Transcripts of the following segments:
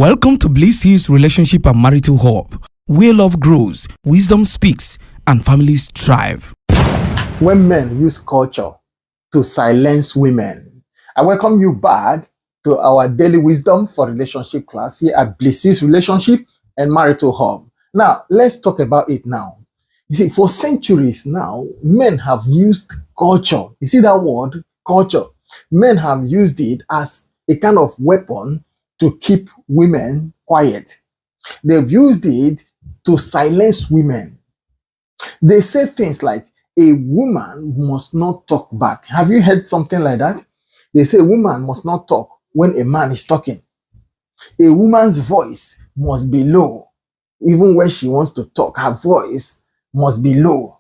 Welcome to Bliss's Relationship and Marital Hub, where love grows, wisdom speaks, and families thrive. When men use culture to silence women. I welcome you back to our daily wisdom for relationship class here at Bliss's Relationship and Marital Hub. Now, let's talk about it now. You see, for centuries now, men have used culture. You see that word, culture? Men have used it as a kind of weapon to keep women quiet. They've used it to silence women. They say things like, a woman must not talk back. Have you heard something like that? They say a woman must not talk when a man is talking. A woman's voice must be low. Even when she wants to talk, her voice must be low.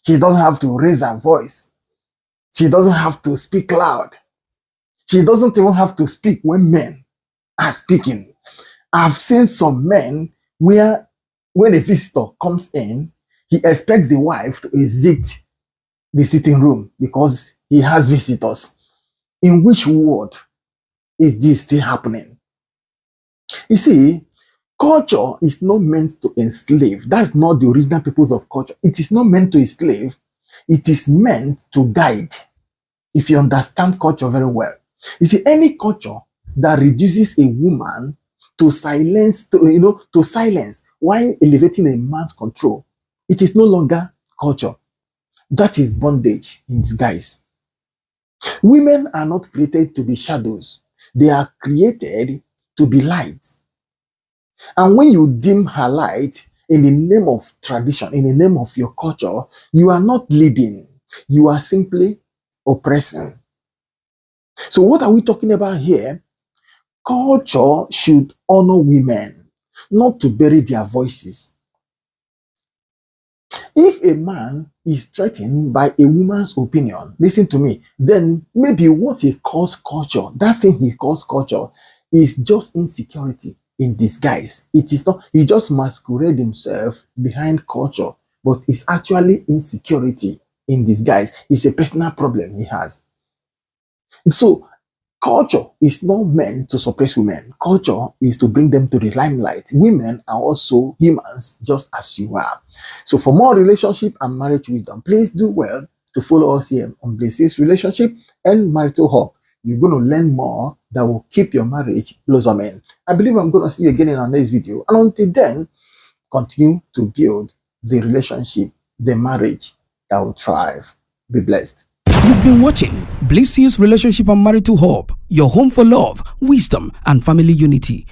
She doesn't have to raise her voice. She doesn't have to speak loud. She doesn't even have to speak when men are speaking. I've seen some men where when a visitor comes in, he expects the wife to exit the sitting room because he has visitors. In which world is this still happening? You see, culture is not meant to enslave. That's not the original purpose of culture. It is not meant to enslave. It is meant to guide. If you understand culture very well. You see, any culture that reduces a woman to silence, to silence while elevating a man's control, it is no longer culture. That is bondage in disguise. Women are not created to be shadows. They are created to be light. And when you dim her light in the name of tradition, in the name of your culture, you are not leading. You are simply oppressing. So what are we talking about here? Culture should honor women, not to bury their voices. If a man is threatened by a woman's opinion, listen to me, then maybe what he calls culture, that thing he calls culture, is just insecurity in disguise. It is not, he just masquerades himself behind culture, but it's actually insecurity in disguise. It's a personal problem he has. So, culture is not meant to suppress women. Culture is to bring them to the limelight. Women are also humans, just as you are. So for more relationship and marriage wisdom, please do well to follow us here on Bliss's Relationship and Marital Hub. You're going to learn more that will keep your marriage blossoming. I believe I'm going to see you again in our next video. And until then, continue to build the relationship, the marriage that will thrive. Be blessed. You've been watching Bliss's Relationship and Marital Hub, your home for love, wisdom, and family unity.